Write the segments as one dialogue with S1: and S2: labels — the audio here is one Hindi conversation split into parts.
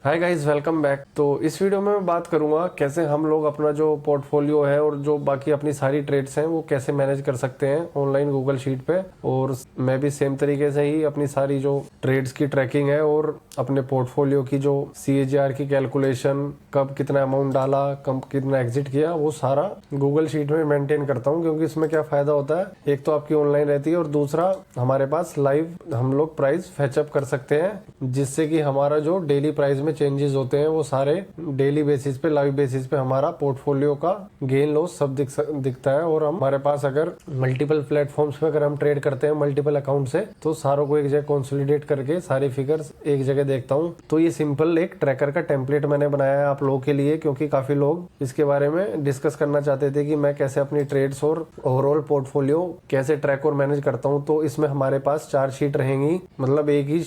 S1: Hi guys, welcome back. तो इस वीडियो में मैं बात करूंगा कैसे हम लोग अपना जो पोर्टफोलियो है और जो बाकी अपनी सारी ट्रेड्स हैं वो कैसे मैनेज कर सकते हैं ऑनलाइन गूगल शीट पे। और मैं भी सेम तरीके से ही अपनी सारी जो ट्रेड्स की ट्रैकिंग है और अपने पोर्टफोलियो की जो CAGR की कैलकुलेशन, कब कितना अमाउंट डाला, कब कितना एग्जिट किया, वो सारा गूगल शीट में मेंटेन करता हूँ। क्योंकि इसमें क्या फायदा होता है, एक तो आपकी ऑनलाइन रहती है और दूसरा हमारे पास लाइव हम लोग प्राइस फैचअप कर सकते हैं, जिससे कि हमारा जो डेली प्राइस में चेंजेस होते हैं वो सारे डेली बेसिस पे, लाइव बेसिस पे हमारा पोर्टफोलियो का गेन लॉस सब दिखता है। और हमारे पास अगर मल्टीपल प्लेटफॉर्म्स पे अगर हम ट्रेड करते हैं मल्टीपल अकाउंट से, तो सारों को एक जगह कंसोलिडेट करके सारे फिगर्स एक जगह देखता हूँ। तो ये सिंपल एक ट्रैकर का टेम्पलेट मैंने बनाया है आप लोगों के लिए, क्योंकि काफी लोग इसके बारे में डिस्कस करना चाहते थे कि मैं कैसे अपनी ट्रेड्स और ओवरऑल पोर्टफोलियो कैसे ट्रैक और मैनेज करता हूँ। तो इसमें हमारे पास 4 शीट रहेंगी, मतलब एक ही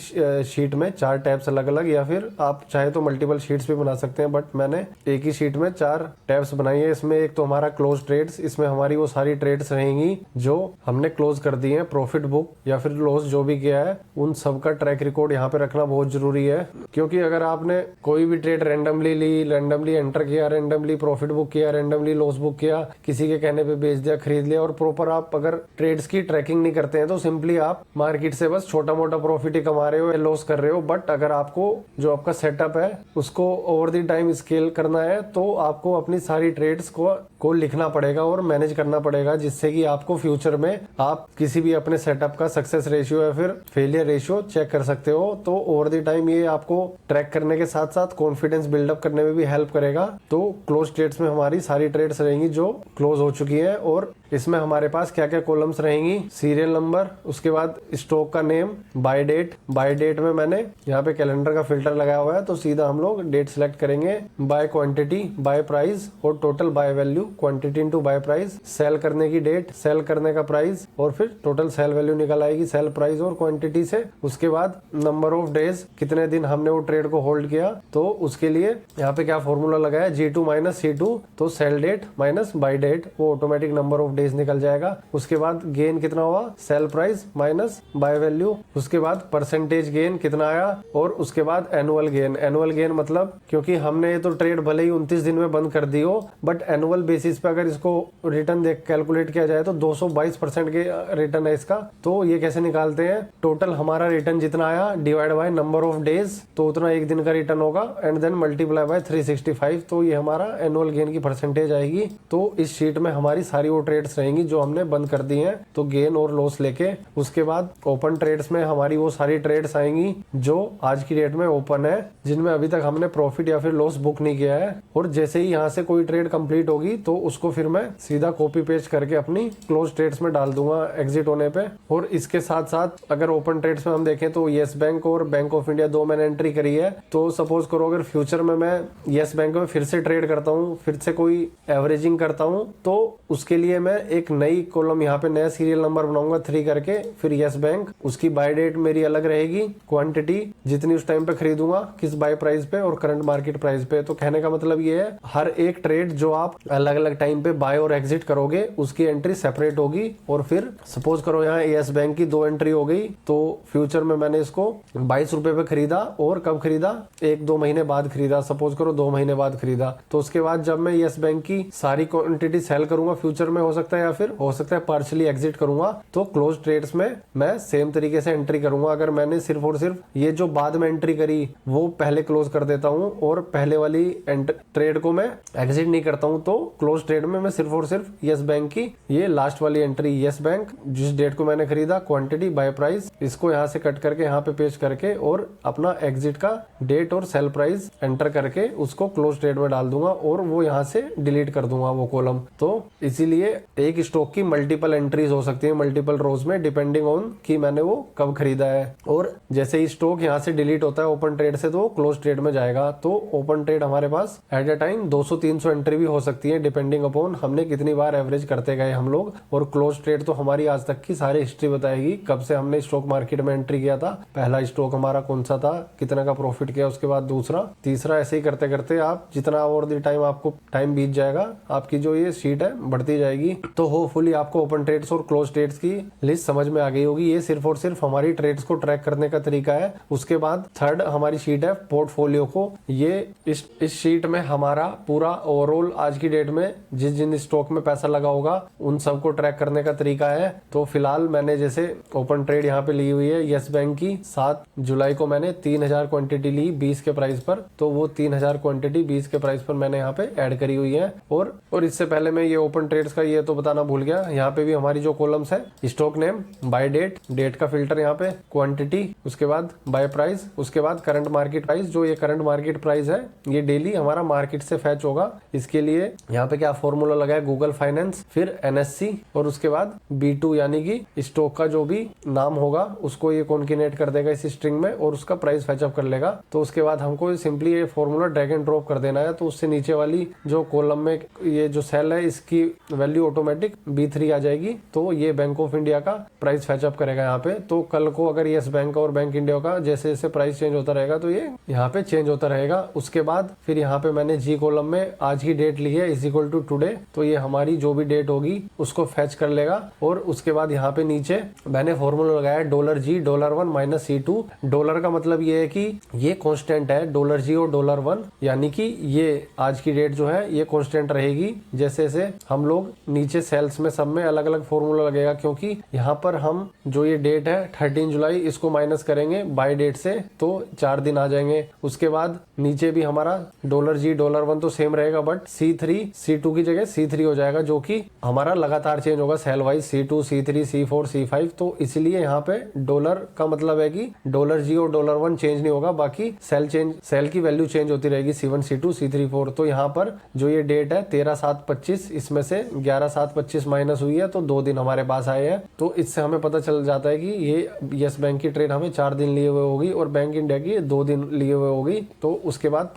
S1: शीट में 4 टैब्स अलग अलग, या फिर आप चाहे तो मल्टीपल शीट्स भी बना सकते हैं, बट मैंने एक ही शीट में 4 टैब्स बनाई है। इसमें एक तो हमारा क्लोज ट्रेड्स, इसमें हमारी वो सारी ट्रेड्स रहेंगी जो हमने क्लोज कर दी है। प्रॉफिट बुक या फिर लॉस जो भी किया है उन सब का ट्रैक रिकॉर्ड यहाँ पे रखना बहुत जरूरी है। क्योंकि अगर आपने कोई भी ट्रेड रैंडमली ली, रैंडमली एंटर किया, रैंडमली प्रॉफिट बुक किया, रैंडमली लॉस बुक किया, किसी के कहने पे बेच दिया, खरीद लिया, और प्रॉपर आप अगर ट्रेड्स की ट्रैकिंग नहीं करते हैं तो सिंपली आप मार्केट से बस छोटा मोटा प्रॉफिट ही कमा रहे हो या लॉस कर रहे हो। बट अगर आपको जो आपका सेटअप है उसको ओवर द टाइम स्केल करना है, तो आपको अपनी सारी ट्रेड्स को लिखना पड़ेगा और मैनेज करना पड़ेगा, जिससे कि आपको फ्यूचर में आप किसी भी अपने सेटअप का सक्सेस रेशियो या फिर फेलियर रेशियो चेक कर सकते हो। तो ओवर द टाइम ये आपको ट्रैक करने के साथ साथ कॉन्फिडेंस बिल्डअप करने में भी हेल्प करेगा। तो क्लोज ट्रेड्स में हमारी सारी ट्रेड्स रहेंगी जो क्लोज हो चुकी है, और इसमें हमारे पास क्या क्या कॉलम्स रहेंगी, सीरियल नंबर, उसके बाद स्टॉक का नेम, बाय डेट में मैंने यहाँ पे कैलेंडर का फिल्टर लगाया हुआ है, तो सीधा हम लोग डेट सिलेक्ट करेंगे, बाय क्वांटिटी, बाय प्राइस और total buy value, quantity into buy price, sell करने की डेट, सेल करने का प्राइस, और फिर टोटल सेल वैल्यू निकल आएगी सेल प्राइस और क्वांटिटी से। उसके बाद नंबर ऑफ डेज, कितने दिन हमने वो ट्रेड को होल्ड किया, तो उसके लिए यहाँ पे क्या फॉर्मूला लगाया, G2 माइनस C2, तो sell date minus buy date, वो ऑटोमेटिक नंबर ऑफ डेज निकल जाएगा। उसके बाद गेन कितना हुआ, sell price minus buy value, उसके बाद परसेंटेज गेन कितना आया, और उसके बाद एनुअल गेन मतलब क्योंकि हमने ये तो ट्रेड भले ही 29 दिन में बंद कर दी हो, बट एनुअल बेसिस पे अगर इसको रिटर्न देख कैलकुलेट किया जाए तो 222% के रिटर्न है इसका। तो ये कैसे निकालते हैं, टोटल हमारा रिटर्न जितना आया divide by number of days, तो उतना एक दिन का रिटर्न होगा, एंड देन मल्टीप्लाई बाय 365, तो ये हमारा एनुअल गेन की परसेंटेज आएगी। तो इस शीट में हमारी सारी वो ट्रेड्स रहेंगी जो हमने बंद कर दी हैं, तो गेन और लॉस लेके। उसके बाद ओपन ट्रेड्स में हमारी वो सारी ट्रेड्स आएंगी जो आज की डेट में ओपन है, जिनमें अभी तक हमने प्रॉफिट या फिर लॉस बुक नहीं किया है। और जैसे ही यहाँ से कोई ट्रेड कंप्लीट होगी तो उसको फिर मैं सीधा कॉपी पेस्ट करके अपनी क्लोज ट्रेड्स में डाल दूंगा एग्जिट होने पे। और इसके साथ साथ अगर ओपन ट्रेड्स में हम देखें तो येस बैंक और बैंक ऑफ इंडिया 2 मैंने एंट्री करी है। तो सपोज करो अगर फ्यूचर में मैं येस बैंक में फिर से ट्रेड करता हूँ, फिर से कोई एवरेजिंग करता हूँ, तो उसके लिए मैं एक नई कॉलम यहाँ पे नया सीरियल नंबर बनाऊंगा 3 करके, फिर येस बैंक, उसकी बाय डेट मेरी अलग रहेगी, क्वांटिटी जितनी उस टाइम पे खरीदूंगा किस बाय प्राइस पे और करंट मार्केट प्राइस पे। तो कहने का मतलब ये है, हर एक ट्रेड जो आप अलग अलग टाइम पे बाय और एग्जिट करोगे उसकी एंट्री सेपरेट होगी। और फिर सपोज करो यहाँ येस बैंक की 2 एंट्री हो गई, तो फ्यूचर में मैंने इसको 22 रुपए पे खरीदा, और कब खरीदा, 1-2 महीने बाद खरीदा, सपोज करो 2 महीने बाद खरीदा। तो उसके बाद जब मैं येस बैंक की सारी क्वांटिटी सेल करूंगा फ्यूचर में, हो सकता है या फिर हो सकता है पार्शियली एग्जिट करूंगा, तो क्लोज ट्रेड्स में मैं सेम तरीके से एंट्री करूंगा। अगर मैंने सिर्फ और सिर्फ ये जो बाद में एंट्री करी वो पहले क्लोज कर देता हूँ और पहले वाली ट्रेड को मैं एग्जिट नहीं करता हूँ, तो क्लोज ट्रेड में मैं सिर्फ और सिर्फ येस बैंक की ये लास्ट वाली एंट्री, येस बैंक जिस डेट को मैंने खरीदा, क्वांटिटी बाय प्राइस, इसको यहाँ से कट करके यहाँ पे पेस्ट करके और अपना एग्जिट का डेट और सेल प्राइस एंटर करके उसको क्लोज ट्रेड में डाल दूंगा, और वो यहाँ से डिलीट कर दूंगा वो कॉलम। तो इसीलिए एक स्टॉक की मल्टीपल एंट्रीज हो सकती है मल्टीपल रोज में, डिपेंडिंग ऑन कि मैंने वो कब खरीदा है। और जैसे ही स्टॉक यहाँ से डिलीट होता है ओपन ट्रेड से, तो क्लोज ट्रेड में जाएगा। तो ओपन ट्रेड हमारे पास एट अ टाइम 200-300 एंट्री भी हो सकती है, डिपेंडिंग अपॉन हमने कितनी बार एवरेज करते गए हम लोग। और क्लोज ट्रेड तो हमारी आज तक की सारी हिस्ट्री बताएगी, कब से हमने स्टॉक मार्केट में एंट्री किया था, पहला स्टॉक हमारा कौन सा था, कितना का प्रॉफिट किया, उसके बाद दूसरा, तीसरा, ऐसे ही करते करते आप जितना ओवर द टाइम आपको टाइम बीत जाएगा, आपकी जो ये शीट है बढ़ती जाएगी। तो होपफुली आपको ओपन ट्रेड्स और क्लोज ट्रेड्स की लिस्ट समझ में आ गई होगी। ये सिर्फ और सिर्फ हमारी ट्रेड्स को ट्रैक करने का तरीका है। उसके बाद थर्ड हमारी शीट है पोर्टफोलियो को। ये इस शीट में हमारा पूरा ओवरऑल आज की डेट में जिस जिन स्टॉक में पैसा लगा होगा उन सबको ट्रैक करने का तरीका है। तो फिलहाल मैंने जैसे ओपन ट्रेड यहाँ पे ली हुई है यस बैंक की, 7 जुलाई को मैंने 3000 क्वांटिटी ली 20 के प्राइस पर, तो वो 3000 क्वांटिटी 20 के प्राइस पर मैंने यहाँ पे ऐड करी हुई है। और इससे पहले मैं ये ओपन ट्रेड्स का ये तो बताना भूल गया, यहाँ पे भी हमारी जो कॉलम्स है stock name, buy date, date का फिल्टर यहाँ पे, क्वांटिटी, उसके बाद बाय प्राइस, उसके बाद करंट मार्केट प्राइस। जो ये करंट मार्केट प्राइस है ये डेली हमारा मार्केट से फैच होगा। इसके लिए यहाँ पे क्या फॉर्मूला लगा है, गूगल फाइनेंस, फिर NSE और उसके बाद B2 यानी कि स्टॉक का जो भी नाम होगा उसको ये कॉन्किनेट कर देगा इस स्ट्रिंग में और उसका प्राइस फैचअप कर लेगा। तो उसके बाद हमको सिंपली ये फॉर्मूला ड्रैग एंड ड्रॉप कर देना है। तो उससे नीचे वाली जो कॉलम में ये जो सेल है इसकी वैल्यू ऑटोमेटिक B3 आ जाएगी। तो ये बैंक ऑफ इंडिया का प्राइस फैचअप करेगा यहाँ पे। तो कल को अगर यस बैंक और बैंक इंडिया का जैसे जैसे प्राइस चेंज होता रहेगा तो ये यहाँ पे चेंज होता रहेगा। उसके बाद फिर यहाँ पे मैंने जी कॉलम में आज की डेट ली है इज इक्वल टू टुडे, तो ये हमारी जो भी डेट होगी उसको फैच कर लेगा। और उसके बाद यहाँ पे नीचे मैंने फॉर्मूला लगाया $G $1 माइनस C2। डॉलर का मतलब ये है कि ये कांस्टेंट है $G और $1, यानी कि ये आज की डेट जो है ये कांस्टेंट रहेगी। जैसे जैसे हम लोग नीचे सेल्स में सब में अलग अलग फॉर्मूला लगेगा, क्योंकि यहाँ पर हम जो ये डेट है 13 जुलाई इसको माइनस करेंगे बाय डेट से तो 4 दिन आ जाएंगे। उसके बाद नीचे भी हमारा $G $1 तो सेम रहेगा, बट C3 C2 की जगह C3 हो जाएगा, जो कि हमारा लगातार चेंज होगा cell wise C2 C3 C4 C5। तो इसलिए यहाँ पे डॉलर का मतलब है कि $G और $1 चेंज नहीं होगा, बाकी सेल की वैल्यू चेंज होती रहेगी C1 C2 C3 4। तो यहाँ पर जो ये डेट है 13/7/25 इसमें से 11/7/25 माइनस हुई है तो 2 दिन हमारे पास आए हैं। तो इससे हमें पता चल जाता है कि ये यस बैंक की ट्रेड हमें 4 दिन लिए हुए होगी और बैंक इंडिया की 2 दिन लिए हुए होगी। तो उसके बाद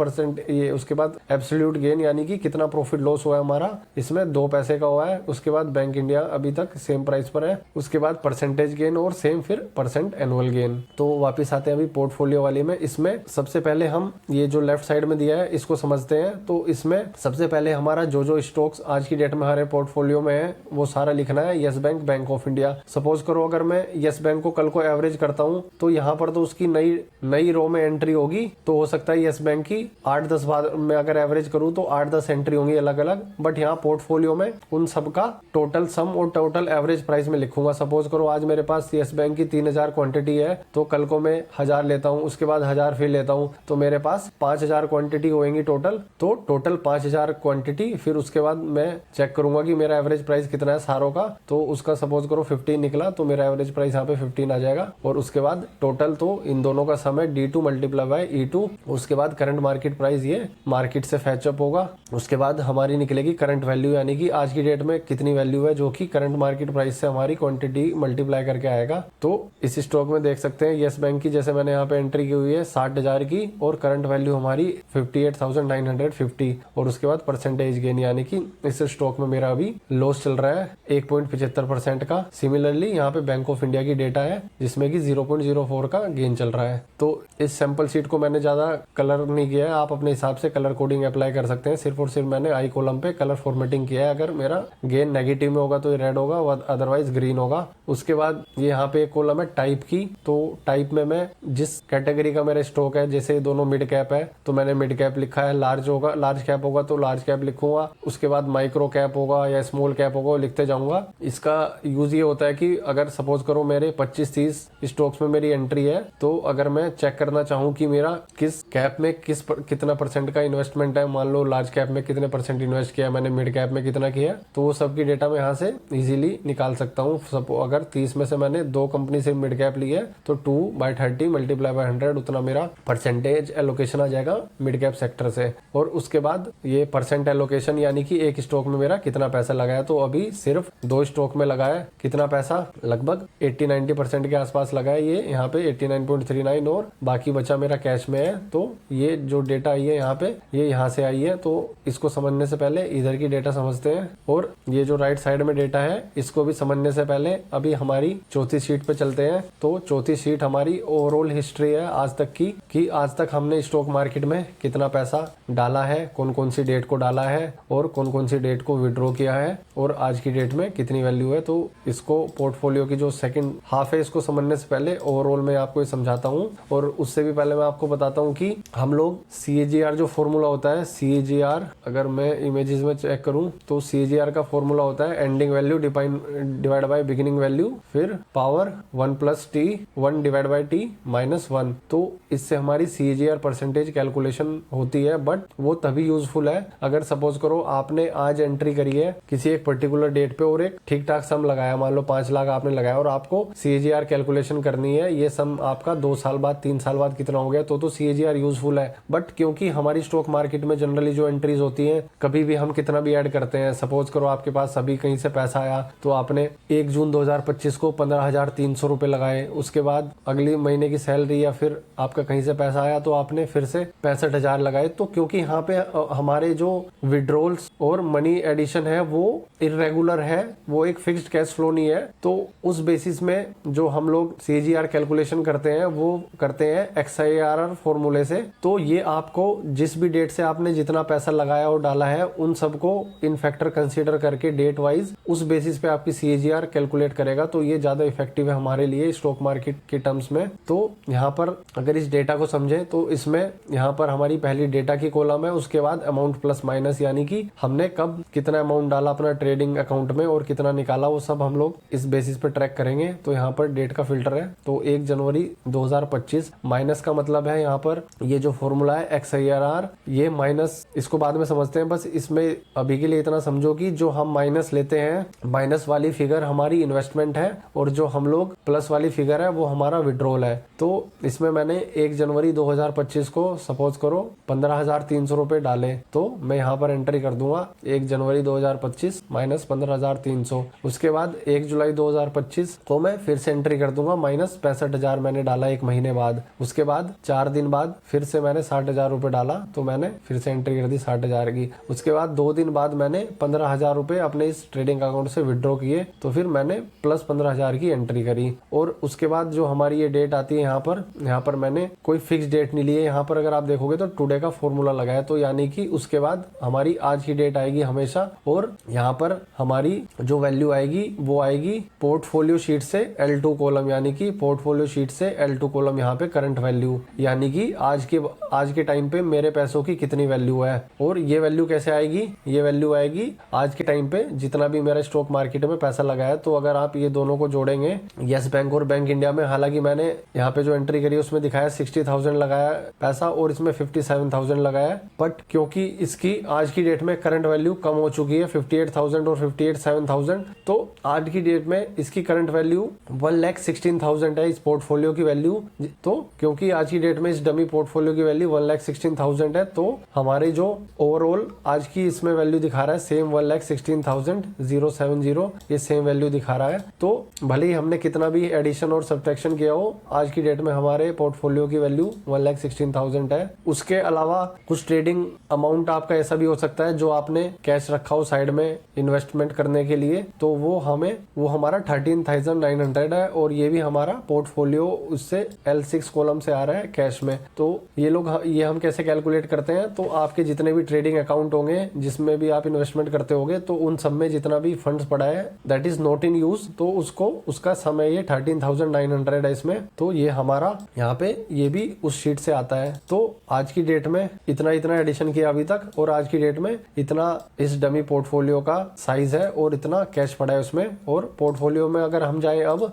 S1: उसके बाद एब्सोल्यूट गेन यानी कि कितना प्रॉफिट लॉस हुआ है हमारा, इसमें 2 पैसे का हुआ है। उसके बाद बैंक इंडिया अभी तक सेम प्राइस पर है। उसके बाद परसेंटेज गेन और सेम फिर परसेंट एनुअल गेन। तो वापिस आते हैं अभी पोर्टफोलियो वाली में। इसमें सबसे पहले हम ये जो लेफ्ट साइड में दिया है इसको समझते हैं। तो इसमें सबसे पहले हमारा जो स्टॉक्स आज की डेट में हमारे पोर्टफोलियो में है वो सारा लिखना है yes bank bank of India. Suppose करो अगर मैं यस बैंक को कल को एवरेज करता हूँ तो यहाँ पर तो उसकी नई रो में एंट्री होगी, तो हो सकता है यस बैंक की 8-10 बार में अगर एवरेज करूँ तो 8-10 एंट्री होंगी अलग अलग, बट यहाँ पोर्टफोलियो में उन सबका टोटल सम और टोटल एवरेज प्राइस में लिखूंगा। सपोज करो आज मेरे पास यस बैंक की 3000 क्वांटिटी है तो कल को मैं 1000 लेता हूँ, उसके बाद 1000 फिर लेता हूँ, तो मेरे पास 5000 क्वांटिटी होंगी टोटल। तो टोटल 5000 क्वांटिटी, फिर उसके बाद मैं चेक करूंगा कि मेरा एवरेज प्राइस कितना है सारों का। तो उसका सपोज करो 15 निकला तो मेरा एवरेज प्राइस यहाँ पे 15 आ जाएगा। और उसके बाद टोटल तो इन दोनों का सम है D2 मल्टीप्लाई बाय E2। उसके बाद करंट मार्केट प्राइस ये मार्केट से फैचअप होगा। उसके बाद हमारी निकलेगी करंट वैल्यू, यानी कि आज की डेट में कितनी वैल्यू है, जो कि करंट मार्केट प्राइस से हमारी क्वांटिटी मल्टीप्लाई करके आएगा। तो इस स्टॉक में देख सकते हैं यस बैंक की जैसे मैंने यहाँ पे एंट्री की हुई है 60,000 की और करंट वैल्यू हमारी 58,950। और उसके बाद परसेंटेज गेन, यानी कि इस स्टॉक में मेरा अभी लॉस चल रहा है 1.75% का। सिमिलरली यहाँ पे बैंक ऑफ इंडिया की डेटा है जिसमें कि 0.04 का गेन चल रहा है। तो इस सैंपल शीट को मैंने ज्यादा कलर नहीं किया है, आप अपने हिसाब से कलर कोडिंग अप्लाई कर सकते हैं। सिर्फ और सिर्फ मैंने आई कॉलम पे कलर फॉर्मेटिंग किया है। अगर मेरा गेन नेगेटिव में होगा तो ये रेड होगा, अदरवाइज ग्रीन होगा। उसके बाद ये यहाँ पे एक कॉलम है टाइप की, तो टाइप में मैं जिस कैटेगरी का मेरा स्टॉक है, जैसे दोनों मिड कैप है तो मैंने मिड कैप लिखा है, लार्ज कैप होगा तो लार्ज कैप लिखूंगा, उसके बाद माइक्रो कैप होगा या स्मॉल कैप होगा लिखते जाऊंगा। इसका यूज ये होता है कि अगर सपोज करो मेरे 25-30 स्टॉक्स में मेरी एंट्री है, तो अगर मैं चेक करना चाहूँ कि मेरा किस कैप में कितना परसेंट का इन्वेस्टमेंट है, मान लो लार्ज कैप में कितने परसेंट इन्वेस्ट किया मैंने, मिड कैप में कितना किया, तो वो सब की डेटा मैं यहाँ से इजीली निकाल सकता हूँ। अगर 30 में से मैंने 2 कंपनी से मिड कैप ली है तो 2/30 मल्टीप्लाई बाय 100 उतना मेरा परसेंटेज एलोकेशन आ जाएगा मिड कैप सेक्टर से। और उसके बाद ये परसेंट एलोकेशन यानी कि एक स्टॉक में मेरा कितना पैसा लगाया, तो अभी सिर्फ 2 स्टॉक में लगाया, कितना पैसा लगभग 80-90% के आसपास लगाया। ये यहाँ पे 89.39 और बाकी बचा मेरा कैश में है। तो ये जो डेटा आई है यहाँ पे ये यहाँ से आई है। तो इसको समझने से पहले इधर की डेटा समझते हैं और ये जो राइट साइड में डेटा है इसको भी समझने से पहले अभी हमारी चौथी शीट पे चलते हैं। तो चौथी शीट हमारी ओवरऑल हिस्ट्री है आज तक की, कि आज तक हमने स्टॉक मार्केट में कितना पैसा डाला है, कौन कौन सी डेट को डाला है और कौन कौन सी डेट को विड्रॉ किया है और आज की डेट में कितनी वैल्यू है। तो इसको पोर्टफोलियो की जो सेकंड हाफ है इसको समझने से पहले ओवरऑल मैं आपको ये समझाता हूँ। और उससे भी पहले मैं आपको बताता हूँ कि हम लोग CAGR जो फॉर्मूला होता है, CAGR अगर मैं इमेजेस में चेक करूँ तो CAGR का फॉर्मूला होता है ending value divide by beginning value फिर पावर 1 + t 1 / t - 1। तो इससे हमारी CAGR परसेंटेज कैलकुलेशन होती है, बट वो तभी यूजफुल है अगर सपोज करो आपने आज एंट्री करी है किसी एक पर्टिकुलर डेट पे और एक ठीक ठाक सम लगाया, मान लो 5 लाख आपने लगाया और आपको CAGR कैलकुलेशन करनी है, ये सम आपका 2 साल बाद 3 साल बाद कितना हो गया, तो CAGR यूजफुल है। बट क्योंकि हमारी स्टॉक मार्केट में जनरली जो एंट्रीज होती हैं कभी भी हम कितना भी ऐड करते हैं, सपोज करो आपके पास अभी कहीं से पैसा आया तो आपने 1 जून 2025 को 15,300 रुपए लगाए, उसके बाद अगले महीने की सैलरी या फिर आपका कहीं से पैसा आया तो आपने फिर से 65,000 लगाए। तो क्योंकि यहाँ पे हमारे जो विड्रॉल्स और मनी एडिशन है वो इरेगुलर है, वो एक फिक्स्ड कैश फ्लो नहीं है, तो उस बेसिस में जो हम लोग CAGR कैलकुलेशन करते हैं वो करते हैं XIRR फॉर्मूले से। तो ये आपको जिस भी डेट से आपने जितना पैसा लगाया और डाला है उन सबको इन फैक्टर कंसीडर करके डेट वाइज उस बेसिस पे आपकी CAGR कैलकुलेट करेगा। तो ये ज्यादा इफेक्टिव है हमारे लिए स्टॉक मार्केट के टर्म्स में। तो यहाँ पर अगर इस डेटा को समझे तो इसमें यहाँ पर हमारी पहली डेटा की कॉलम है, उसके बाद अमाउंट प्लस माइनस, यानी कि हमने कब कितना अमाउंट डाला अपना ट्रेडिंग अकाउंट में और कितना निकाला, वो सब हम लोग इस बेसिस पे ट्रैक करेंगे। तो यहाँ पर डेट का फिल्टर है, तो 1 जनवरी 2025 माइनस का मतलब है यहाँ पर ये जो फॉर्मूला है XIRR, ये माइनस, इसको बाद में समझते हैं, बस इसमें अभी के लिए इतना समझो कि जो हम माइनस लेते हैं, माइनस वाली फिगर हमारी इन्वेस्टमेंट है और जो हम लोग प्लस वाली फिगर है वो हमारा विड्रॉल है। तो इसमें मैंने 1 जनवरी 2025 को सपोज करो 15,300 रुपए डाले, तो मैं यहाँ पर एंट्री कर दूंगा 1 जनवरी 2025 माइनस 15,300। उसके बाद 1 जुलाई 2025 को मैं फिर से एंट्री कर दूंगा माइनस 65,000 मैंने डाला एक महीने बाद। उसके बाद 4 दिन बाद फिर से मैंने 60,000 रुपए डाला, तो मैंने फिर से एंट्री कर दी 60,000 की। उसके बाद 2 दिन बाद मैंने 15,000 रुपए अपने इस ट्रेडिंग अकाउंट से विड्रॉ किए, तो फिर मैंने प्लस 15,000 की एंट्री करी। और उसके बाद जो हमारी ये डेट आती है यहाँ पर मैंने कोई फिक्स डेट नहीं ली है। यहाँ पर अगर आप देखोगे तो टुडे का फॉर्मूला लगाया, तो यानी कि उसके बाद हमारी आज की डेट आएगी हमेशा, और यहाँ पर हमारी जो वैल्यू आएगी वो आएगी पोर्टफोलियो शीट से L2 कॉलम, यानी कि पोर्टफोलियो शीट से L2 कॉलम यहाँ पे करंट वैल्यू, यानी कि आज के टाइम पे मेरे पैसों की कितनी वैल्यू है। और ये वैल्यू कैसे आएगी, ये वैल्यू आएगी आज के टाइम पे जितना भी मेरा स्टॉक मार्केट में पैसा लगाया। तो अगर आप ये दोनों को जोड़ेंगे यस बैंक और बैंक इंडिया में, हालांकि मैंने यहाँ पे जो एंट्री करी उसमें दिखाया 60,000 लगाया पैसा और इसमें 57,000 लगाया, बट क्योंकि इसकी आज की डेट में करंट वैल्यू कम हो चुकी है 58,000 और 57,000, तो आज की डेट में इसकी करंट वैल्यू 1,16,000 है इस पोर्टफोलियो की वैल्यू। तो क्योंकि आज की डेट में इस डमी पोर्टफोलियो की वैल्यू 1,16,000 है, तो हमारी जो ओवरऑल आज की इसमें वैल्यू दिखा रहा है सेम 1,16,070, ये सेम वैल्यू दिखा रहा है। तो भले ही हमने कितना भी एडिशन और सब्ट्रैक्शन किया हो, आज की डेट में हमारे पोर्टफोलियो की वैल्यू 1,16,000 है। उसके अलावा कुछ ट्रेडिंग अमाउंट आपका ऐसा भी हो सकता है जो आपने कैश रखा हो साइड में इन्वेस्टमेंट करने के लिए, तो वो हमारा 13,900 है, और ये भी हमारा पोर्टफोलियो उससे L6 कॉलम से आ रहा है कैश में। तो ये हम कैसे कैलकुलेट करते हैं, तो आपके जितने भी ट्रेडिंग अकाउंट होंगे जिसमें भी आप इन्वेस्टमेंट करते होंगे, तो उन सब में जितना भी फंड्स पड़ा है that is not in use, तो उसका समय ये 13,900 है इसमें। तो ये हमारा यहाँ पे ये भी उस शीट से आता है। तो आज की डेट में इतना एडिशन किया अभी तक, और आज की डेट में इतना इस डमी पोर्टफोलियो का साइज है और इतना कैश पड़ा है उसमें। और पोर्टफोलियो में अगर हम जाए अब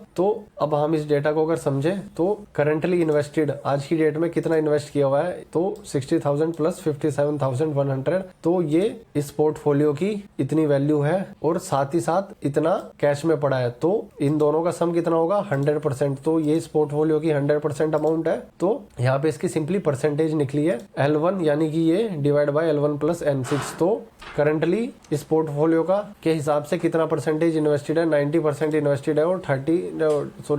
S1: हम इस डेटा को अगर समझे तो करंटली इन्वेस्टेड आज की डेट में कितना इन्वेस्ट किया हुआ है, तो 60,000 प्लस 57,100, तो ये इस पोर्टफोलियो की इतनी वैल्यू है और साथ ही साथ इतना कैश में पड़ा है। तो इन दोनों का सम कितना होगा 100%, तो ये इस पोर्टफोलियो की 100% अमाउंट है। तो यहाँ पे इसकी सिंपली परसेंटेज निकली है L1, यानी कि ये divide by L1 plus N6। तो करंटली इस पोर्टफोलियो का के हिसाब से कितना परसेंटेज इन्वेस्टेड है, 90% इन्वेस्टेड है और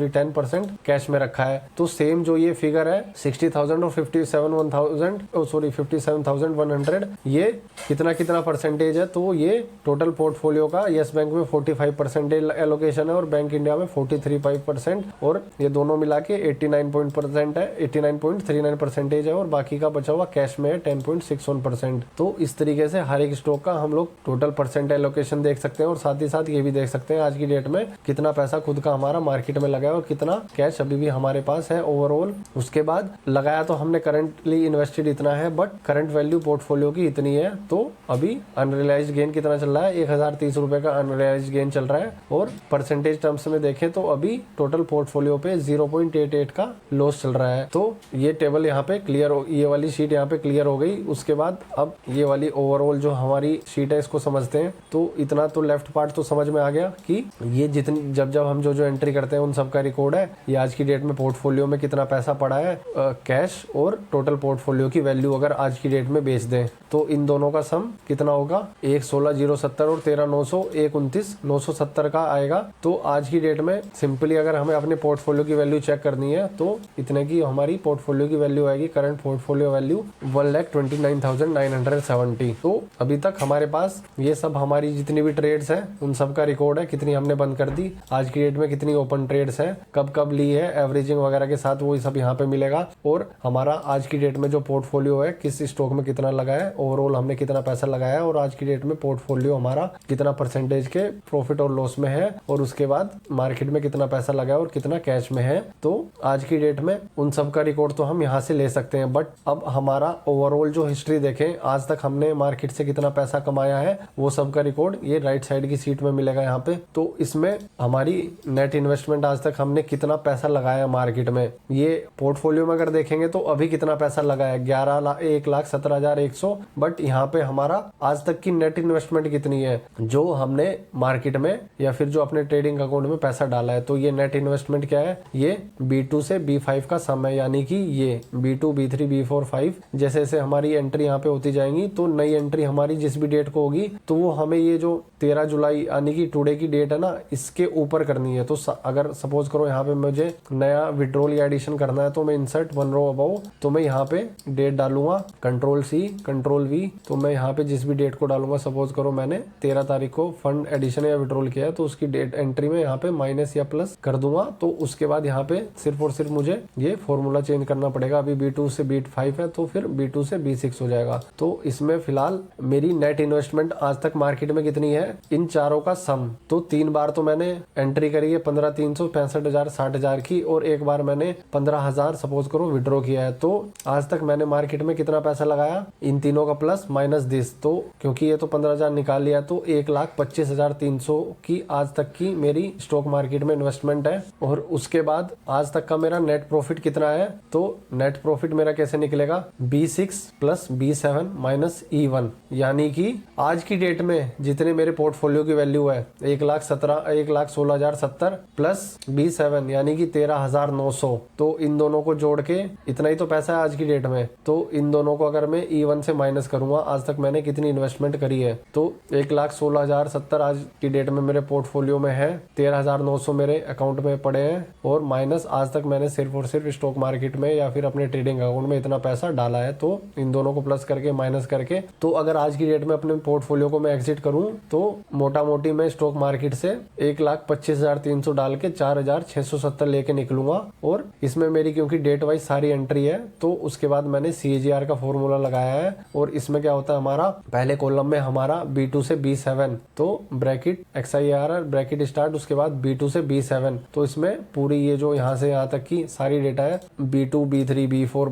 S1: 10% कैश में रखा है। तो सेम जो ये फिगर है 60,000 और 57,100, ये कितना परसेंटेज है, तो ये टोटल पोर्टफोलियो का यस बैंक में 45% एलोकेशन है और बैंक इंडिया में 43.5%, और ये दोनों मिला के 89.39% है, और बाकी का बचा हुआ कैश में है 10.61%। तो इस तरीके से हर एक स्टॉक का हम लोग टोटल परसेंट एलोकेशन देख सकते हैं, और साथ ही साथ ये भी देख सकते हैं आज की डेट में कितना पैसा खुद का हमारा मार्केट में लगा है और कितना कैश अभी भी हमारे पास है ओवरऑल। उसके बाद लगाया तो हमने करंटली इन्वेस्टेड इतना है, बट करंट वैल्यू पोर्टफोलियो की इतनी है। तो अभी अनरियलाइज्ड गेन कितना चल रहा है, 1030 रुपए का अनरियलाइज्ड गेन चल रहा है। और परसेंटेज टर्म्स में देखें तो अभी टोटल पोर्टफोलियो पे 0.88 का लॉस चल रहा है। तो ये टेबल यहाँ पे क्लियर हो, ये वाली शीट यहाँ पे क्लियर हो गई। उसके बाद अब ये वाली ओवरऑल जो हमारी शीट है इसको समझते हैं। तो इतना तो लेफ्ट पार्ट तो समझ में आ गया कि ये जितनी जब हम जो एंट्री करते हैं उन सब का रिकॉर्ड है। ये आज की डेट में पोर्टफोलियो में कितना पैसा पड़ा है, कैश और टोटल पोर्टफोलियो की वैल्यू अगर आज की डेट में बेच दें तो इन दोनों का सम कितना होगा, 1,16,070 और 13,900, 1,29,970 का आएगा। तो आज की डेट में सिंपली अगर हमें अपने पोर्टफोलियो की वैल्यू चेक करनी है तो इतने की हमारी पोर्टफोलियो की वैल्यू आएगी, करंट पोर्टफोलियो वैल्यू 1,29,970। तो अभी तक हमारे पास ये सब हमारी जितनी भी ट्रेड्स हैं उन सब का रिकॉर्ड है, कितनी हमने बंद कर दी, आज की डेट में कितनी ओपन ट्रेड्स हैं, कब कब ली है, एवरेजिंग वगैरह के साथ वो सब यहाँ पे मिलेगा। और हमारा आज की डेट में जो पोर्टफोलियो है किस स्टॉक में कितना लगा है, ओवरऑल हमने कितना पैसा लगाया और आज की डेट में पोर्टफोलियो हमारा कितना परसेंटेज के प्रॉफिट और लॉस में है, और उसके बाद मार्केट में कितना पैसा लगा है और कितना कैश में है। तो आज की डेट में उन सब का रिकॉर्ड तो हम यहाँ से ले सकते हैं। बट अब हमारा ओवरऑल जो हिस्ट्री देखें, आज तक हमने मार्केट से कितना पैसा कमाया है वो सब का रिकॉर्ड ये राइट साइड की सीट में मिलेगा यहाँ पे। तो इसमें हमारी नेट इन्वेस्टमेंट आज तक हमने कितना पैसा लगाया मार्केट में, ये पोर्टफोलियो में अगर देखेंगे तो अभी कितना पैसा लगा है, 1,17,100। बट यहाँ पे हमारा आज तक की नेट इन्वेस्टमेंट कितनी है जो हमने मार्केट में या फिर जो अपने ट्रेडिंग अकाउंट में पैसा डाला है। तो ये नेट इन्वेस्टमेंट क्या है, ये B2 से B5 का सम है, यानी कि ये B2, B3, B4, 5 जैसे जैसे हमारी एंट्री यहाँ पे होती जाएंगी तो नई एंट्री हमारी जिस भी डेट को होगी तो वो हमें ये जो 13 जुलाई यानी कि टुडे की डेट है ना, इसके ऊपर करनी है। तो अगर सपोज करो यहाँ पे मुझे नया विड्रॉल या एडिशन करना है तो मैं इंसर्ट 1 रो अबाउ, तो मैं यहाँ पे डेट डालूंगा, Ctrl+C Ctrl+V। तो मैं यहाँ पे जिस भी डेट को डालूंगा, सपोज करो मैंने 13 तारीख को फंड एडिशन या विड्रॉल किया है तो उसकी डेट एंट्री में यहाँ पे माइनस या प्लस कर दूंगा। तो उसके बाद यहाँ पे सिर्फ और सिर्फ मुझे ये फॉर्मूला चेंज करना पड़ेगा। अभी B2 से B5 है तो फिर B2 से B6 हो जाएगा। तो इसमें फिलहाल मेरी नेट इन्वेस्टमेंट आज तक मार्केट में कितनी है, इन चारों का सम। तो 3 बार तो मैंने एंट्री करी है 15,300, 65,000, 60,000 की, और एक बार मैंने 15,000 सपोज करो विड्रॉ किया है। तो आज तक मैंने मार्केट में कितना पैसा लगाया, इन तीनों का प्लस माइनस दिस। तो क्योंकि ये तो 15,000 निकाल लिया तो 1,25,300 की आज तक की मेरी स्टॉक मार्केट में इन्वेस्टमेंट है। और उसके बाद आज तक का मेरा नेट प्रॉफिट कितना है, तो नेट प्रॉफिट मेरा कैसे निकलेगा, B6 plus B7 minus E1, यानी कि आज की डेट में जितने मेरे पोर्टफोलियो की वैल्यू है 1,16,070 प्लस B7 यानी कि 13,900। तो इन दोनों को जोड़ के इतना ही तो पैसा है आज की डेट में। तो इन दोनों को अगर मैं E1 से माइनस करूंगा, आज तक मैंने कितनी इन्वेस्टमेंट करी है, तो 1,16,070 आज की डेट में मेरे पोर्टफोलियो में है, 13,900 मेरे अकाउंट में पड़े हैं, और माइनस आज तक मैंने सिर्फ और सिर्फ स्टॉक मार्केट में या फिर अपने ट्रेडिंग अकाउंट में इतना पैसा डाला है। तो इन दोनों को प्लस करके माइनस करके, तो अगर आज की डेट में अपने पोर्टफोलियो को मैं एग्जिट करूं तो मोटा मोटी मैं स्टॉक मार्केट से 1,25,300 डाल के 4,670 लेके निकलूंगा। और इसमें मेरी क्योंकि डेट वाइज सारी एंट्री है तो उसके बाद मैंने CAGR का फॉर्मूला लगाया है। और इसमें क्या होता है, हमारा पहले कॉलम में हमारा B2 से B7, तो ब्रैकेट XIR ब्रैकेट स्टार्ट, उसके बाद B2 से B7। तो इसमें पूरी ये जो यहाँ से यहाँ तक की सारी डेटा है, B2, B3, B4,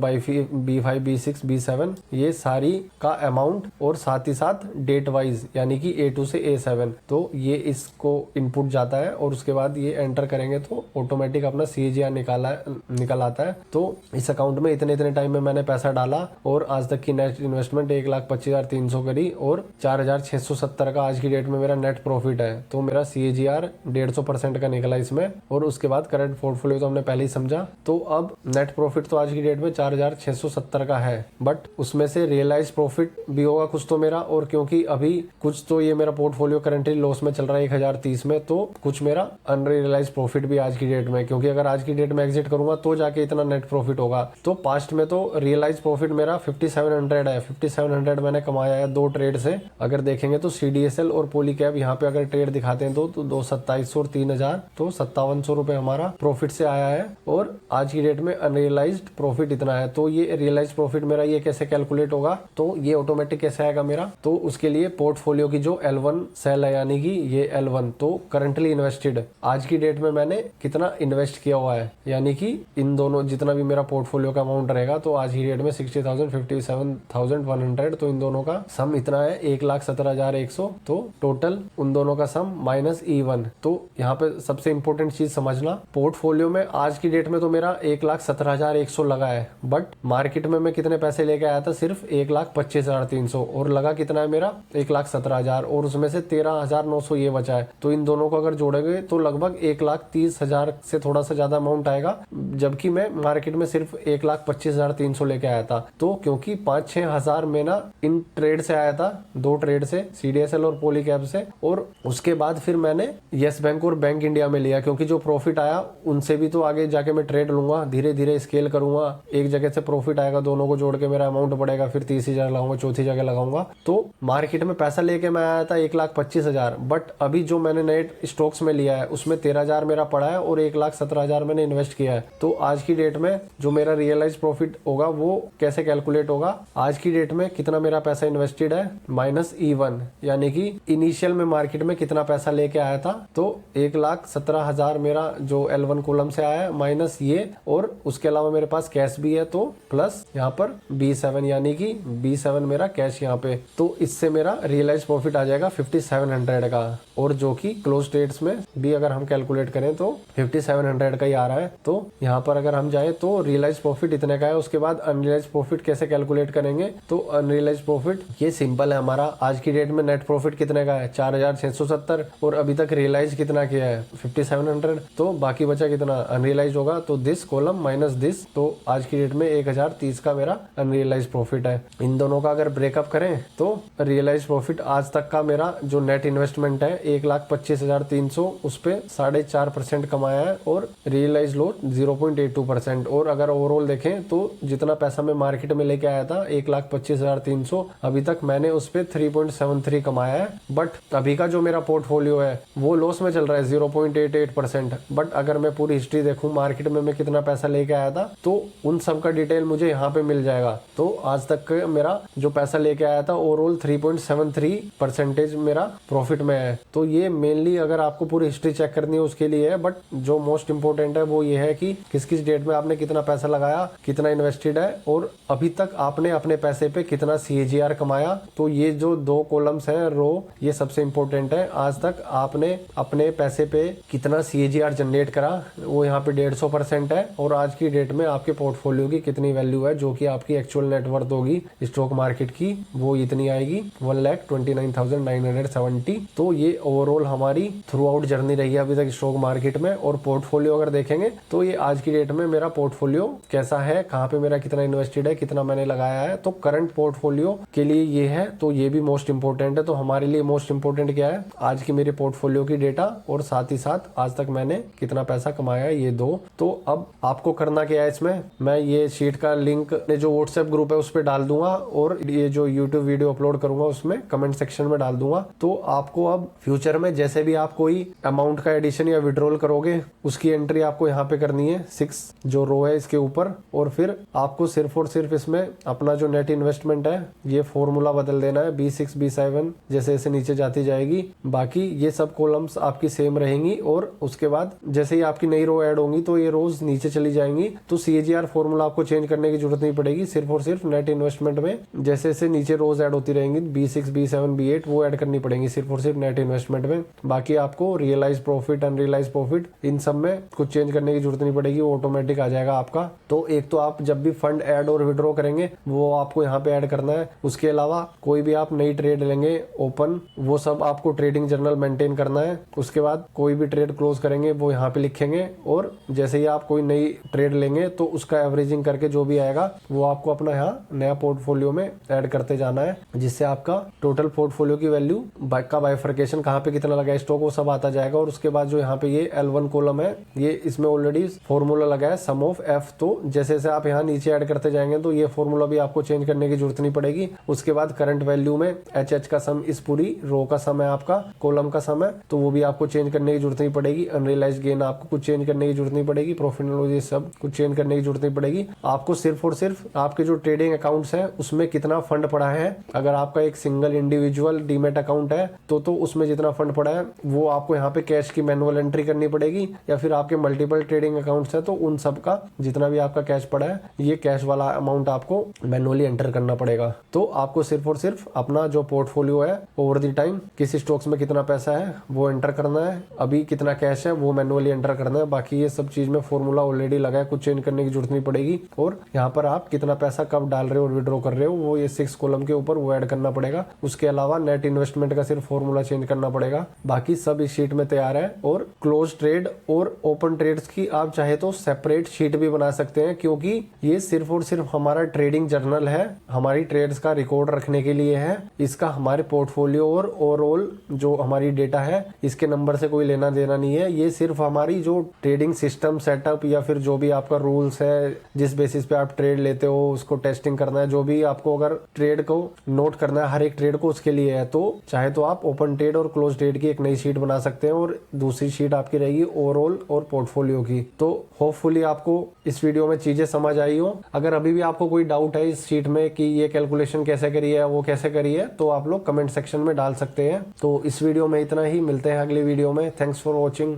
S1: B5, B6, B7, ये सारी का अमाउंट और साथ ही साथ डेट वाइज यानी कि A2 से A7। तो ये इसको इनपुट जाता है और उसके बाद ये एंटर करेंगे तो ऑटोमेटिक अपना CAGR निकल आता है। तो इस अकाउंट में इतने इतने टाइम में मैंने पैसा डाला और आज तक की नेट इन्वेस्टमेंट 1,25,300 करी और 4,670 का आज की डेट में मेरा नेट प्रॉफिट है। तो मेरा CAGR 150% का निकला इसमें। और उसके बाद करंट पोर्टफोलियो तो हमने पहले ही समझा। तो अब नेट प्रॉफिट तो आज की डेट में 4,670 का है, बट उसमें से रियलाइज प्रॉफिट भी होगा कुछ तो मेरा, और क्योंकि अभी कुछ तो ये मेरा पोर्टफोलियो करंटली लॉस में चल रहा है 1,030 में, तो कुछ मेरा अनरियलाइज प्रॉफिट भी आज की डेट में, क्योंकि अगर आज की डेट में एग्जिट करूंगा तो जाके इतना नेट प्रॉफिट होगा। तो पास्ट में तो रियलाइज प्रॉफिट मेरा 5,700 है, 5,700 मैंने कमाया है 2 ट्रेड से। अगर देखेंगे तो CDSL और पॉलीकैब यहाँ पे अगर ट्रेड दिखाते हैं तो 2,2700 और 3,000, तो 5,700 रुपए हमारा प्रॉफिट से आया है। और आज की डेट में अनरियलाइज्ड प्रॉफिट इतना है। तो ये रियलाइज प्रॉफिट मेरा ये कैसे कैलकुलेट होगा, तो ये ऑटोमेटिक कैसे आएगा मेरा, तो उसके लिए पोर्टफोलियो की जो L1 सेल है यानी कि ये L1, तो करंटली इन्वेस्टेड आज की डेट में मैंने कितना इन्वेस्ट किया हुआ है, यानी कि इन दोनों जितना भी मेरा पोर्टफोलियो का अमाउंट रहेगा, तो आज की डेट में 60,000, 57,100, तो इन दोनों का सम इतना है 1,17,100। तो टोटल उन दोनों का सम माइनस E1। तो यहाँ पे सबसे इंपॉर्टेंट चीज समझना, पोर्टफोलियो में आज की डेट में तो मेरा 1,17,100 लगा है, बट मार्केट में मैं कितने पैसे लेके आया था, सिर्फ 1,25,300, और लगा कितना है मेरा 1,17,000, और उसमें से 13,900 ये बचा है। तो इन दोनों को अगर जोड़ेंगे तो लगभग 1,30,000 से थोड़ा सा ज्यादा अमाउंट आएगा, जबकि मैं मार्केट में सिर्फ 1,25,300 लेके आया था। तो क्योंकि 5-6 हजार में ना इन ट्रेड से आया था, 2 ट्रेड से, CDSL और पॉलीकैब से, और उसके बाद फिर मैंने यस बैंक और बैंक इंडिया में लिया, क्योंकि जो प्रॉफिट आया उनसे भी तो आगे जाके मैं ट्रेड लूंगा, धीरे धीरे स्केल करूंगा। एक जगह से प्रॉफिट आएगा, दोनों को जोड़ के मेरा अमाउंट बढ़ेगा, फिर तीसरी जगह लगाऊंगा, चौथी जगह लगाऊंगा। तो मार्केट में पैसा लेके मैं आया था 1,25,000, बट अभी जो मैंने नए स्टॉक्स में लिया है उसमें 13,000 मेरा पड़ा है और 1,17,000 मैंने इन्वेस्ट किया है। तो आज की डेट में जो मेरा रियलाइज प्रॉफिट होगा वो कैसे कैलकुलेट होगा, आज की डेट में कितना मेरा पैसा इन्वेस्टेड है माइनस E1, यानी कि इनिशियल में मार्केट में कितना पैसा लेके आया था, तो 1,17,000 मेरा जो L1 कॉलम से आया है माइनस ये, और उसके अलावा मेरे पास कैश भी है, तो प्लस यहाँ पर B7, यानी कि B7 मेरा कैश यहाँ पे। तो इससे मेरा रियलाइज प्रॉफिट आ जाएगा 5,700 का, और जो कि क्लोज ट्रेड्स में भी अगर हम कैलकुलेट करें तो 5,700 का ही आ रहा है। तो यहाँ पर अगर हम जाए तो रियलाइज प्रॉफिट इतने का है। उसके बाद अनरियलाइज प्रॉफिट कैसे कैलकुलेट करेंगे, तो अनरियलाइज प्रॉफिट ये सिंपल है हमारा, आज की डेट में नेट प्रॉफिट कितने का है 4,670, और अभी तक रियलाइज कितना किया है 5,700, तो बाकी बचा कितना अनरियलाइज होगा, तो दिस कॉलम माइनस दिस। तो आज की डेट में 1,030 का मेरा अनरियलाइज प्रॉफिट है। इन दोनों का अगर ब्रेकअप करें तो रियलाइज प्रॉफिट आज तक का मेरा जो नेट इन्वेस्टमेंट है 1,25,300, उस पे 4.5% कमाया है, और रियलाइज लॉस 0.82%। और अगर ओवरऑल देखें तो जितना पैसा मैं मार्केट में लेके आया था 1,25,300, अभी तक मैंने उस पे 3.73 कमाया है। बट अभी का जो मेरा पोर्टफोलियो है वो लॉस में चल रहा है 0.88%। बट अगर मैं पूरी हिस्ट्री देखूं मार्केट में मैं कितना पैसा लेके आया था, तो उन सब का डिटेल मुझे यहाँ पे मिल जाएगा। तो आज तक मेरा जो पैसा लेके आया था ओवरऑल 3.73% मेरा प्रॉफिट में है। तो ये मेनली अगर आपको पूरी हिस्ट्री चेक करनी है उसके लिए है, बट जो मोस्ट इंपोर्टेंट है वो ये है कि किस किस डेट में आपने कितना पैसा लगाया, कितना इन्वेस्टेड है, और अभी तक आपने अपने पैसे पे कितना CAGR कमाया। तो ये जो 2 कॉलम्स हैं रो, ये सबसे इंपॉर्टेंट है। आज तक आपने अपने पैसे पे कितना CAGR जनरेट करा, वो यहाँ पे 150% है, और आज की डेट में आपके पोर्टफोलियो की कितनी वैल्यू है, जो कि आपकी एक्चुअल नेटवर्थ होगी स्टॉक मार्केट की, वो इतनी आएगी 1,29,970। तो ये ओवरऑल हमारी थ्रू आउट जर्नी रही है अभी तक स्टॉक मार्केट में। और पोर्टफोलियो अगर देखेंगे तो ये आज की डेट में मेरा पोर्टफोलियो कैसा है, कहाँ पे मेरा कितना इन्वेस्टेड है, कितना मैंने लगाया है। तो करंट पोर्टफोलियो के लिए ये है, तो ये भी मोस्ट इंपोर्टेंट है। तो हमारे लिए मोस्ट इंपोर्टेंट क्या है, आज की मेरे पोर्टफोलियो की डेटा, और साथ ही साथ आज तक मैंने कितना पैसा कमाया है, ये 2। तो अब आपको करना क्या है, इसमें मैं ये शीट का लिंक जो व्हाट्सएप ग्रुप है उस पर डाल दूंगा, और ये जो यूट्यूब वीडियो अपलोड करूंगा उसमें कमेंट सेक्शन में डाल दूंगा। तो आपको अब फ्यूचर में जैसे भी आप कोई अमाउंट का एडिशन या विड्रॉल करोगे, उसकी एंट्री आपको यहाँ पे करनी है 6 जो रो है इसके ऊपर, और फिर आपको सिर्फ और सिर्फ इसमें अपना जो नेट इन्वेस्टमेंट है ये फॉर्मूला बदल देना है, B6 B7 जैसे जैसे नीचे जाती जाएगी। बाकी ये सब कॉलम्स आपकी सेम रहेंगी, और उसके बाद जैसे ही आपकी नई रो ऐड होंगी तो ये रोज नीचे चली जाएंगी। तो CAGR फॉर्मूला आपको चेंज करने की जरूरत नहीं पड़ेगी, सिर्फ और सिर्फ नेट इन्वेस्टमेंट में जैसे जैसे नीचे रोज ऐड होती रहेंगी B6 B7 B8 वो ऐड करनी पड़ेंगी सिर्फ और सिर्फ नेट इन्वेस्टमेंट में। बाकी आपको रियलाइज प्रॉफिट, अनरियलाइज प्रॉफिट, इन सब में कुछ चेंज करने की जरूरत नहीं पड़ेगी, वो ऑटोमेटिक आ जाएगा आपका। तो एक तो आप जब भी फंड ऐड और विड्रॉ करेंगे वो आपको यहाँ पे ऐड करना है। उसके अलावा कोई भी आप नई ट्रेड लेंगे ओपन, वो सब आपको ट्रेडिंग जर्नल मेंटेन करना है। उसके बाद कोई भी ट्रेड क्लोज करेंगे वो यहाँ पे लिखेंगे, और जैसे ही आप कोई नई ट्रेड लेंगे तो उसका एवरेजिंग करके जो भी आएगा वो आपको अपना यहाँ नया पोर्टफोलियो में ऐड करते जाना है, जिससे आपका टोटल पोर्टफोलियो की वैल्यू का बाइफर्केशन कहाँ पे कितना लगा है स्टॉक वो सब आता जाएगा। और उसके बाद जो यहाँ पे ये L1 कॉलम है, ये इसमें ऑलरेडी फॉर्मूला लगा है सम ऑफ F। तो जैसे जैसे आप यहाँ नीचे ऐड करते जाएंगे तो ये फॉर्मूला भी आपको चेंज करने की जरूरत नहीं पड़ेगी। उसके बाद करंट वैल्यू में HH का सम, इस पूरी रो का सम है आपका, कॉलम का सम है, तो वो भी आपको चेंज करने की जरूरत नहीं पड़ेगी। अनरियलाइज गेन आपको कुछ चेंज करने की जरूरत नहीं पड़ेगी, प्रॉफिट एंड लॉस सब कुछ चेंज करने की जरूरत नहीं पड़ेगी। आपको सिर्फ और सिर्फ आपके जो ट्रेडिंग अकाउंट्स है उसमें कितना फंड पड़ा है, अगर आपका एक सिंगल इंडिविजुअल डीमेट अकाउंट है तो उसमें जितना फंड पड़ा है वो आपको यहाँ पे कैश की मैनुअल एंट्री करनी पड़ेगी, या फिर आपके मल्टीपल ट्रेडिंग अकाउंट्स है तो उन सब का जितना भी आपका कैश पड़ा है, ये कैश वाला अमाउंट आपको मैनुअली एंटर करना पड़ेगा। तो आपको सिर्फ और सिर्फ अपना जो पोर्टफोलियो है ओवर द टाइम किस स्टॉक्स में कितना पैसा है वो एंटर करना है, अभी कितना कैश है वो मैनुअली एंटर करना है। बाकी ये सब चीज में फॉर्मूला ऑलरेडी लगा है, कुछ चेंज करने की जरूरत नहीं पड़ेगी। और यहाँ पर आप कितना पैसा कब डाल रहे हो और विड्रॉ कर रहे हो वो ये 6 कॉलम के ऊपर वो ऐड करना पड़ेगा। उसके अलावा नेट इन्वेस्टमेंट का सिर्फ फॉर्मूला चेंज करना पड़ेगा। बाकी सब इस शीट में तैयार है। और क्लोज ट्रेड और ओपन ट्रेड्स की आप चाहे तो सेपरेट शीट भी बना सकते हैं, क्योंकि ये सिर्फ और सिर्फ हमारा ट्रेडिंग जर्नल है, हमारी ट्रेड्स का रिकॉर्ड रखने के लिए है। इसका हमारे पोर्टफोलियो और ओवरऑल जो हमारी डेटा है इसके नंबर से कोई लेना देना नहीं है। ये सिर्फ हमारी जो ट्रेडिंग सिस्टम सेटअप या फिर जो भी आपका रूल्स है, जिस बेसिस पे आप ट्रेड लेते हो उसको टेस्टिंग करना है, जो भी आपको अगर ट्रेड को नोट करना है हर एक ट्रेड को, उसके लिए है। तो चाहे तो आप ओपन ट्रेड और क्लोज ट्रेड की एक नई शीट बना सकते हैं और दूसरी शीट आपकी रहेगी ओवरऑल और पोर्टफोलियो की। तो होपफुली आपको इस वीडियो में चीजें समझ आई हो। अगर अभी भी आपको कोई डाउट है इस शीट में कि ये कैलकुलेशन कैसे करी है वो कैसे करी है, तो आप लोग कमेंट सेक्शन में डाल सकते हैं। तो इस वीडियो में इतना ही, मिलते हैं अगली वीडियो में। Thanks for watching.